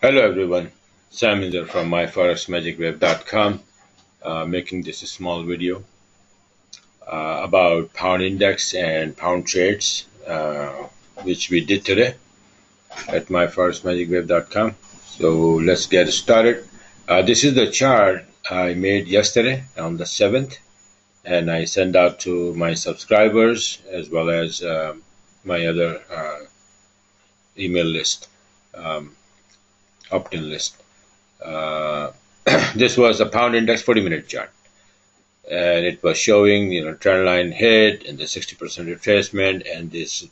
Hello everyone, Sam here from myforexmagicweb.com, making this a small video about pound index and pound trades, which we did today at myforexmagicweb.com. So let's get started. This is the chart I made yesterday on the 7th, and I sent out to my subscribers as well as my other email list, opt-in list. This was a pound index 40-minute chart, and it was showing trend line hit and the 60% retracement and this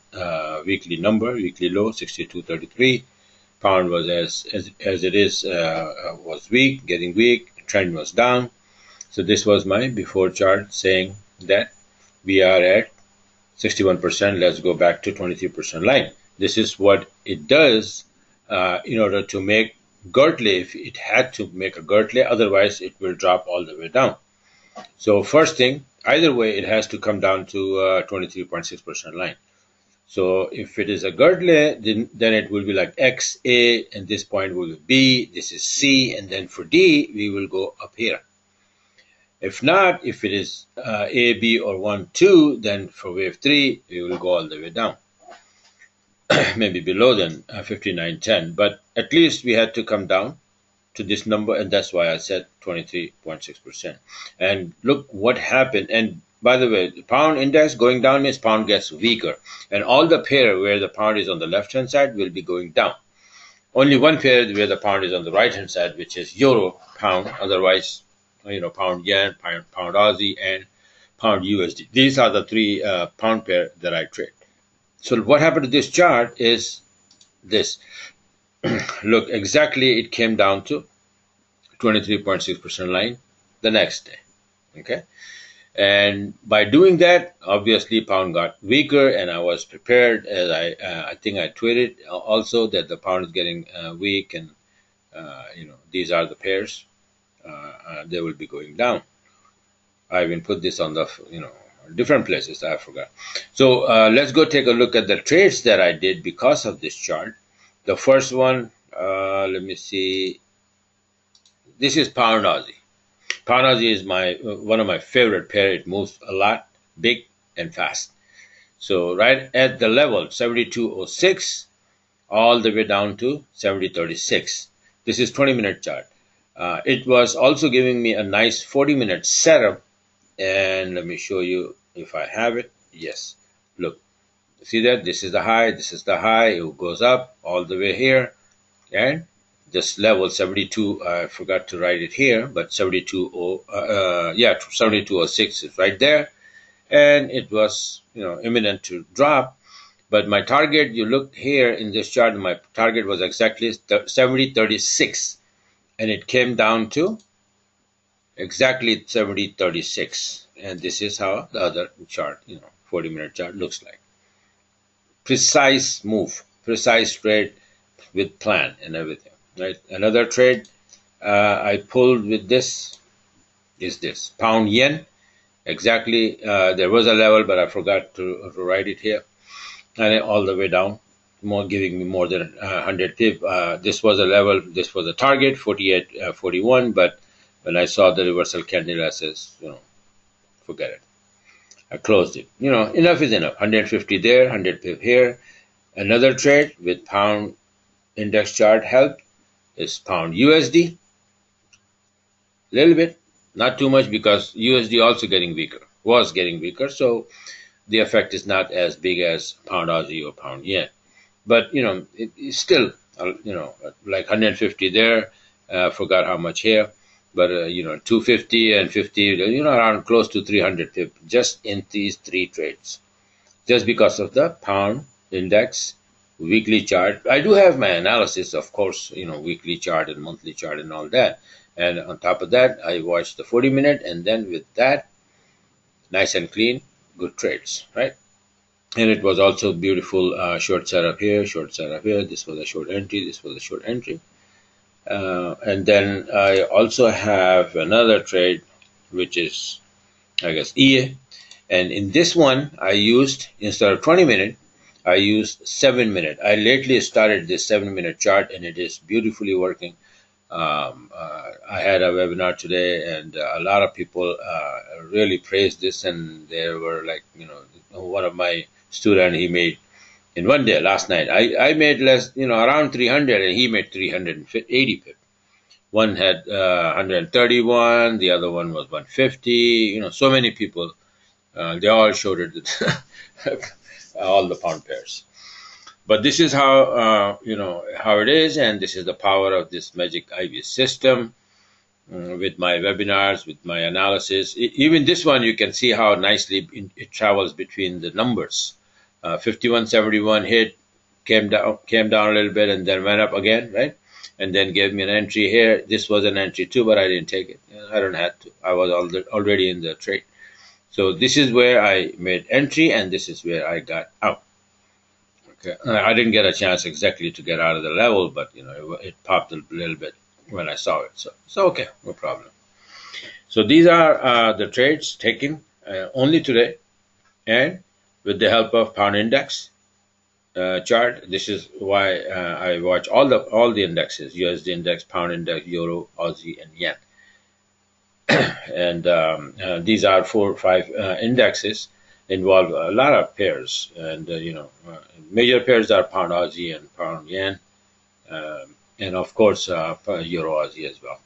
weekly low 62.33. Pound was as it is, was weak, getting weak. Trend was down. So this was my before chart saying that we are at 61%. Let's go back to 23% line. This is what it does in order to make Gertley. If it had to make a Gertley, otherwise it will drop all the way down. So first thing, either way, it has to come down to 23.6% line. So if it is a Gertley, then it will be like X, A, and this point will be B, this is C, and then for D, we will go up here. If not, if it is A, B, or 1, 2, then for wave 3, we will go all the way down. Maybe below then 59.10, but at least we had to come down to this number, and that's why I said 23.6%. And look what happened. And by the way, the pound index going down means pound gets weaker, and all the pair where the pound is on the left hand side will be going down. Only one pair where the pound is on the right hand side, which is euro pound. Otherwise, pound yen, pound Aussie, and pound USD. These are the three pound pair that I trade. So what happened to this chart is this. Look, exactly it came down to 23.6% line the next day. Okay. And by doing that, obviously pound got weaker, and I was prepared, as I think I tweeted also that the pound is getting weak, and these are the pairs. They will be going down. I even put this on the different places. I forgot. So let's go take a look at the trades that I did because of this chart. The first one, let me see. This is pound Aussie. Pound Aussie is one of my favorite pair. It moves a lot, big and fast. So right at the level 72.06, all the way down to 70.36. This is 20-minute chart. It was also giving me a nice 40-minute setup. And let me show you if I have it. Yes, look, see that this is the high, this is the high. It goes up all the way here, and this level 72. I forgot to write it here, but 72.06 is right there, and it was imminent to drop. But my target, you look here in this chart, my target was exactly 70.36, and it came down to exactly 70.36, and this is how the other chart, 40-minute chart looks like. Precise move, precise trade with plan and everything, right? Another trade I pulled with this is this pound yen. Exactly, there was a level, but I forgot to write it here, and all the way down, giving me more than 100 pip. This was a level, this was a target, 48.41, but when I saw the reversal candle, I says, forget it. I closed it. Enough is enough. 150 there, 100 pip here. Another trade with pound index chart help is pound USD. Little bit, not too much, because USD also was getting weaker. So the effect is not as big as pound Aussie or pound yen. But, it's still, like 150 there. Forgot how much here. But 250 and 50, around close to 300 pip just in these three trades, just because of the pound index weekly chart. I do have my analysis, of course, weekly chart and monthly chart and all that. And on top of that, I watched the 40-minute, and then with that, nice and clean, good trades, right? And it was also beautiful short setup here, short setup here. This was a short entry. This was a short entry. And then I also have another trade, which is, I guess, EA. And in this one, I used, instead of 20-minute, I used 7 minute. I lately started this 7 minute chart, and it is beautifully working. I had a webinar today, and a lot of people really praised this, and they were like, one of my student, he made in one day last night. I made less, around 300, and he made 380 pip. One had 131, the other one was 150. So many people. They all showed it, all the pound pairs. But this is how how it is, and this is the power of this magic IV system. With my webinars, with my analysis, even this one, you can see how nicely it travels between the numbers. 5171 hit, came down a little bit, and then went up again, right? And then gave me an entry here. This was an entry too, but I didn't take it. I don't have to. I was already in the trade. So this is where I made entry, and this is where I got out. Okay, I didn't get a chance exactly to get out of the level, but it popped a little bit when I saw it. So okay, no problem. So these are the trades taken only today, and with the help of pound index chart. This is why I watch all the indexes: USD index, pound index, euro, Aussie, and yen. And these are 4 or 5 indexes, involve a lot of pairs, and major pairs are pound Aussie and pound yen, and of course euro Aussie as well.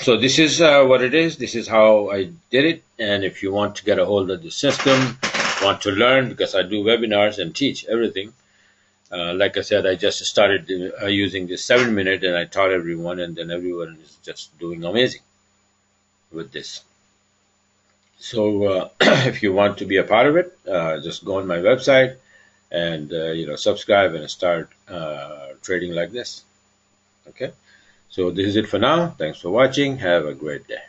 So this is what it is. This is how I did it. And if you want to get a hold of the system, want to learn, because I do webinars and teach everything. Like I said, I just started using this 7 minute, and I taught everyone, and then everyone is just doing amazing with this. So if you want to be a part of it, just go on my website and subscribe and start trading like this. Okay, so this is it for now. Thanks for watching. Have a great day.